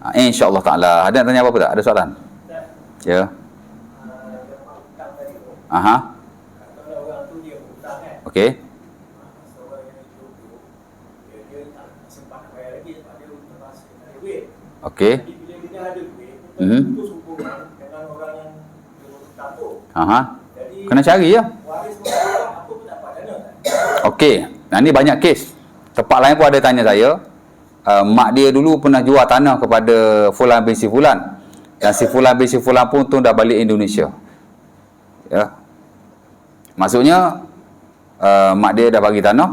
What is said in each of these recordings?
InsyaAllah ta'ala. Ada nak tanya apa-apa tak? Ada soalan? Ya. Aha. Okey. Okey. Aha. Kena cari ya. Okey. Nah, ni banyak kes. Tempat lain pun ada tanya saya. Mak dia dulu pernah jual tanah kepada Fulan bin si Fulan. Dan si Fulan bin si Fulan pun tu dah balik Indonesia. Ya. Maksudnya mak dia dah bagi tanah.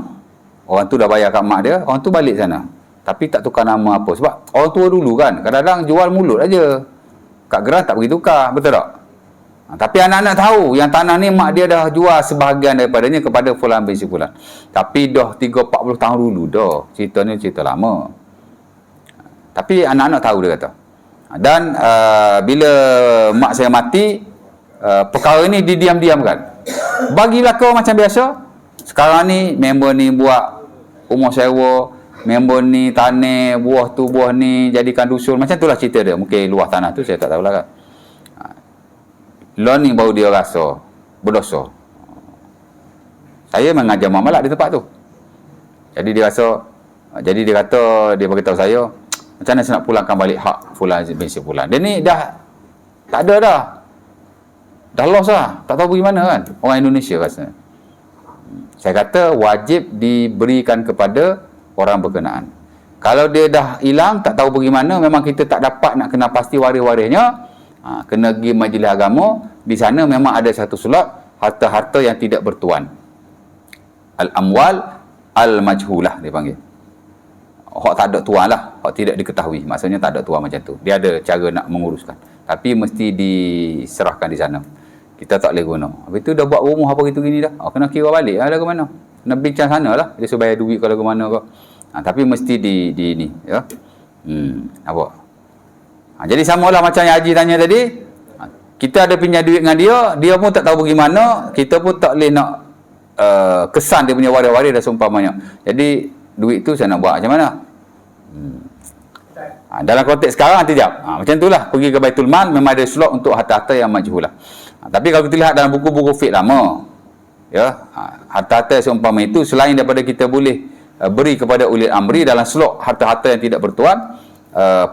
Orang tu dah bayar kat mak dia. Orang tu balik sana. Tapi tak tukar nama apa. Sebab orang tua dulu kan, kadang-kadang jual mulut aja. Kat geran tak pergi tukar. Betul tak? Tapi anak-anak tahu yang tanah ni mak dia dah jual sebahagian daripadanya kepada Fulan bin si Fulan. Tapi dah 30-40 tahun dulu dah. Cerita ni cerita lama. Tapi anak-anak tahu, dia kata. Dan bila mak saya mati, perkara ni didiam-diamkan. Bagilah kau macam biasa. Sekarang ni member ni buat rumah sewa, member ni tanah, buah tu buah ni jadikan dusun. Macam itulah cerita dia. Mungkin luah tanah tu saya tak tahulah kan. Lah ni baru dia rasa berdosa. Saya mengajar muamalat di tempat tu. Jadi dia rasa, jadi dia kata, dia beritahu saya, macam mana saya nak pulangkan balik hak Fulan bin si Fulan. Dia ni dah tak ada dah. Dah lost lah. Tak tahu bagaimana kan. Orang Indonesia rasanya. Saya kata wajib diberikan kepada orang berkenaan. Kalau dia dah hilang, tak tahu bagaimana, memang kita tak dapat nak kena pasti waris-warisnya, kena pergi majlis agama. Di sana memang ada satu slot harta-harta yang tidak bertuan. Al-amwal al-majhulah dia panggil. Hak tak ada tuan lah, hak tidak diketahui. Maksudnya tak ada tuan macam tu. Dia ada cara nak menguruskan. Tapi mesti diserahkan di sana. Kita tak boleh guna. Habis tu dah buat rumah apa gitu gini dah. Kena kira balik lah ke mana. Kena bincang sana lah. Dia suruh bayar duit kalau ke mana ke. Tapi mesti di ni. Ya. Nampak? Jadi samalah macam yang Haji tanya tadi. Kita ada pinjam duit dengan dia. Dia pun tak tahu bagaimana. Kita pun tak boleh nak kesan dia punya waris-waris dah seumpamanya. Jadi duit tu saya nak buat macam mana? Dalam konteks sekarang nanti jap. Macam itulah. Pergi ke Baitul Mal memang ada slot untuk harta-harta yang majhulah. Tapi kalau kita lihat dalam buku-buku fiqh lama, ya, harta-harta seumpama itu selain daripada kita boleh beri kepada ulil amri dalam slot harta-harta yang tidak bertuan,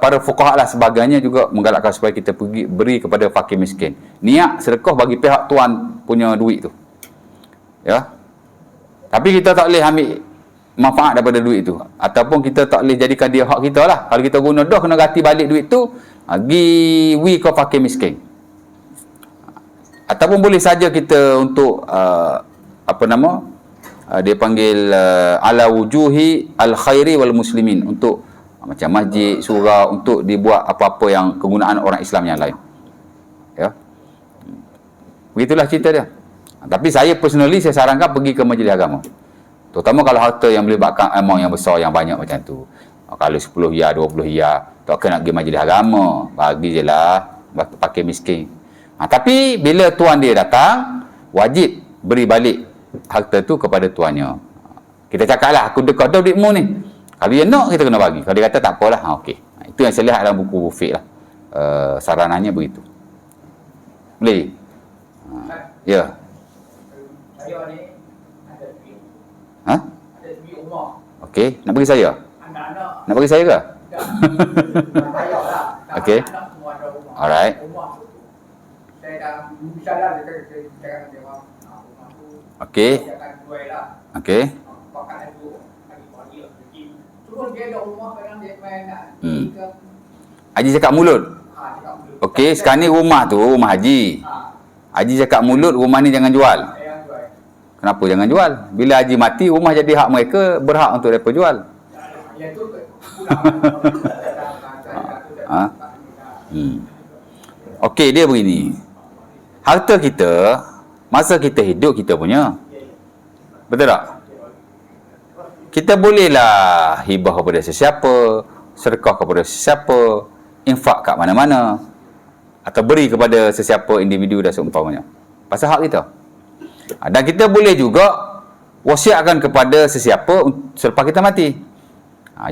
para fuqaha lah sebahagiannya juga menggalakkan supaya kita pergi beri kepada fakir miskin. Niat sedekah bagi pihak tuan punya duit tu. Ya. Tapi kita tak boleh ambil manfaat daripada duit tu, ataupun kita tak boleh jadikan dia hak kita lah. Kalau kita guna dah, kena ganti balik duit tu, gi ke fakir miskin. Ataupun boleh saja kita untuk dia panggil ala wujuhi al khairi wal muslimin, untuk macam masjid, surau, untuk dibuat apa-apa yang kegunaan orang Islam yang lain. Ya. Begitulah cerita dia. Tapi saya personally saya sarankan pergi ke majlis agama. Terutama kalau harta yang melibatkan amount yang besar, yang banyak macam tu. Kalau 10 ya, 20 ya, tak kena pergi majlis agama. Bagi je lah, pakai miskin. Tapi bila tuan dia datang, wajib beri balik harta tu kepada tuannya. Kita cakap lah, aku dekat dah duitmu ni. Kalau dia nak, kita kena bagi. Kalau dia kata tak apalah, okey. Itu yang saya lihat dalam buku fiqh lah. Saranannya begitu. Boleh? Ya. Saya ni ada duit. Ha? Ada duit rumah. Okey, nak bagi saya? Anak-anak. Nak bagi saya ke? Tak. Saya lah. Okey. Anak semua ada rumah. Alright. Rumah tu. Saya dah bisa dah saya cakap dengan dia orang. Rumah tu. Okey. Saya akan jual lah. Okey. Pakai ada lagi bagi rezeki. Terus dia ada rumah kadang dia main nak. Haji cakap mulut. Cakap dulu. Okey, sekarang ni rumah tu, rumah Haji. Haji cakap mulut, rumah ni jangan jual. Saya jual. Kenapa jangan jual? Bila Haji mati, rumah jadi hak mereka, berhak untuk mereka jual. Ya tu Okey, dia begini. Harta kita, masa kita hidup, kita punya. Betul tak? Kita bolehlah hibah kepada sesiapa, sedekah kepada sesiapa, infak kat mana-mana, atau beri kepada sesiapa individu dan seumpamanya. Pasal hak kita. Dan kita boleh juga wasiatkan kepada sesiapa selepas kita mati.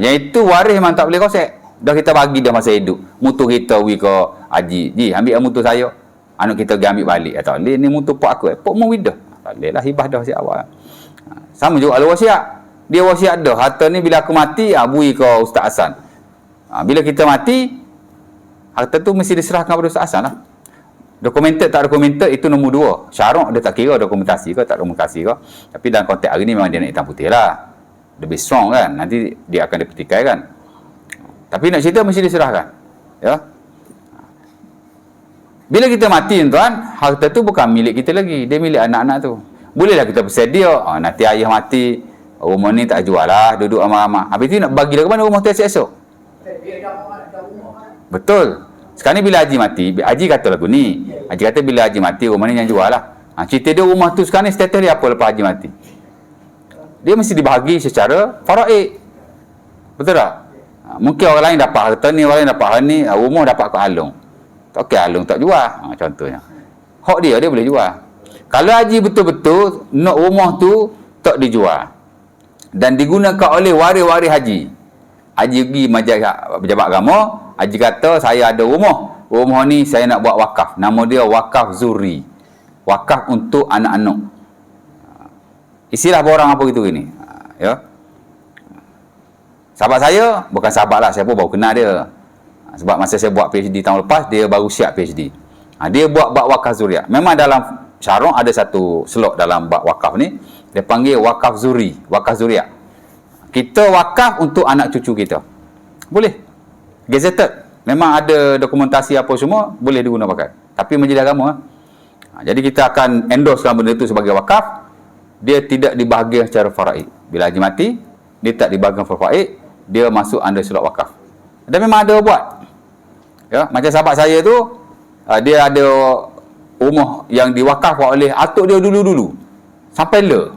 Yang itu waris memang tak boleh kosek. Dah kita bagi dah masa hidup. Mutu kita wi ke haji. Ji, ambil mutu saya. Anak kita pergi ambil balik. Tak boleh, ni mutu pak aku. Pak mau dah. Tak boleh lah, hibah dah si awal. Sama juga kalau wasiat. Dia wasiat dah. Harta ni bila aku mati, bui ke Ustaz Hasan. Bila kita mati, harta tu mesti diserahkan kepada Ustaz Hasan lah. Dokumented tak dokumented itu nombor 2. Syarak dia tak kira dokumentasi ke tak dokumentasi ke. Tapi dalam konteks hari ni memang dia nak hitam putih lah. Lebih strong kan. Nanti dia akan dipetikai kan. Tapi nak cerita mesti diserahkan. Ya. Bila kita mati tuan, harta tu bukan milik kita lagi. Dia milik anak-anak tu. Bolehlah kita bersedia. Nanti ayah mati, rumah ni tak jual lah. Duduk ramah-ramah. Habis tu nak bagi dah ke mana rumah tu esok-esok? Betul. Sekarang ni bila Haji mati, Haji kata lagu ni. Haji kata bila Haji mati, rumah ni yang jual lah. Cerita dia rumah tu sekarang ni status dia apa lepas Haji mati? Dia mesti dibahagi secara faraid. Betul tak? Mungkin orang lain dapat harta ni, orang lain dapat harta ni, rumah dapat ke Alung. Okey, Alung tak jual. Contohnya. Hak dia boleh jual. Kalau Haji betul-betul nak rumah tu tak dijual dan digunakan oleh waris-waris Haji. Haji pergi pejabat agama, Haji kata saya ada rumah. Rumah ni saya nak buat wakaf. Nama dia wakaf Zuri. Wakaf untuk anak-anak. Isilah borang apa gitu gini. Ya. Sahabat saya, bukan sahabat lah, saya pun baru kenal dia. Sebab masa saya buat PhD tahun lepas, dia baru siap PhD. Dia buat bab wakaf zuriat. Memang dalam syarak ada satu slot dalam bab wakaf ni, dia panggil wakaf zuri, wakaf zuriat. Kita wakaf untuk anak cucu kita. Boleh. Gazetted. Memang ada dokumentasi apa semua, boleh diguna pakai. Tapi majlis agama. Jadi kita akan endorsekan benda itu sebagai wakaf. Dia tidak dibahagikan secara faraid. Bila Haji mati, dia tak dibahagikan faraid, dia masuk under slot wakaf. Dan memang ada buat. Ya, macam sahabat saya tu, dia ada rumah yang diwakafkan oleh atuk dia dulu-dulu. Sampai le.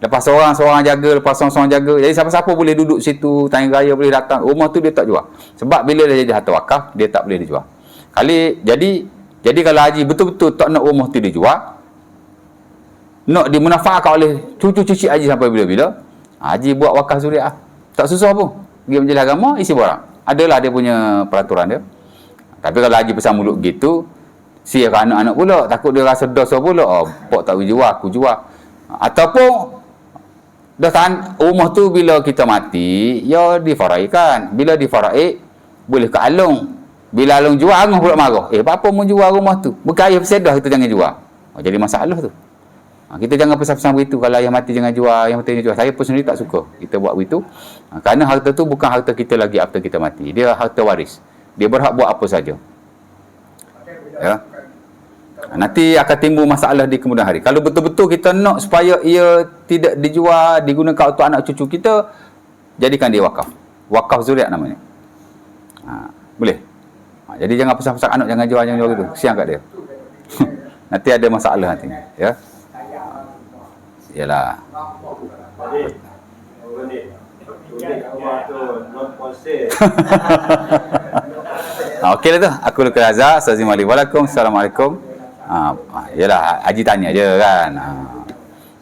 Lepas seorang-seorang jaga, lepas seorang-seorang jaga. Jadi siapa-siapa boleh duduk situ, tanya raya boleh datang. Rumah tu dia tak jual. Sebab bila dia jadi harta wakaf, dia tak boleh dijual. Jadi kalau Haji betul-betul tak nak rumah tu dijual, nak dimanfaatkan oleh cucu-cucu Haji sampai bila-bila, Haji buat wakaf zuriat. Tak susah pun. Pergi majlis agama, isi borang. Adalah dia punya peraturan dia. Tapi kalau Haji pesan mulut gitu, siapkan anak-anak pula. Takut dia rasa dosa pula. Pok tak boleh jual, aku jual. Ataupun dah tahan rumah tu bila kita mati, ya difaraidkan. Bila difaraid, boleh ke Alung. Bila Alung jual, Alung pula marah. Apa mau jual rumah tu? Bukan ayah bersedah, kita jangan jual. Jadi masalah tu. Kita jangan pesan-pesan begitu. Kalau ayah mati jangan jual, ayah mati jangan jual. Saya personally tak suka kita buat begitu. Kerana harta tu bukan harta kita lagi after kita mati. Dia harta waris. Dia berhak buat apa saja. Ya. Nanti akan timbul masalah di kemudian hari. Kalau betul-betul kita nak supaya ia tidak dijual, digunakan untuk anak cucu kita, jadikan dia wakaf. Wakaf zuriat namanya. Boleh. Jadi jangan pesan-pesan anak jangan jual gitu. Kesian kat dia. Nanti ada masalah nanti. Ya. Yalah. Okey lah tu. Aku Luqman Azhar. Assalamualaikum. Yalah, Haji tanya je kan.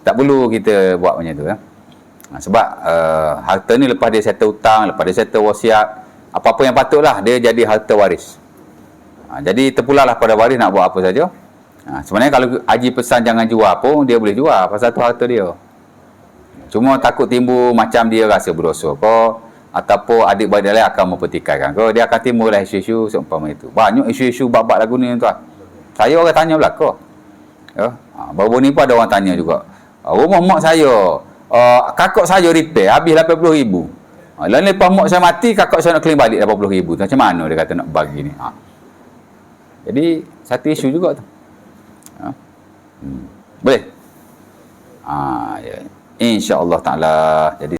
Tak perlu kita buat macam tu kan. Sebab harta ni lepas dia settle hutang, lepas dia settle wasiat, apa-apa yang patutlah dia jadi harta waris. Jadi terpulanglah pada waris nak buat apa saja. Sebenarnya kalau Haji pesan jangan jual pun dia boleh jual pasal tu harta dia. Cuma takut timbul macam dia rasa berdosa ko, ataupun adik-beradik lain akan mempertikaikan ko, dia akan timbul lah isu-isu seumpama itu. Banyak isu-isu bab-bab lagu ni tuan. Saya orang tanya belaka. Ya. Baru ni pun ada orang tanya juga. Rumah mak saya, kakak saya repair habis 80,000. Lain lepas mak saya mati, kakak saya nak claim balik 80,000 tu. Macam mana dia kata nak bagi ni? Jadi satu isu juga tu. Boleh? Ya. InsyaAllah ta'ala. Jadi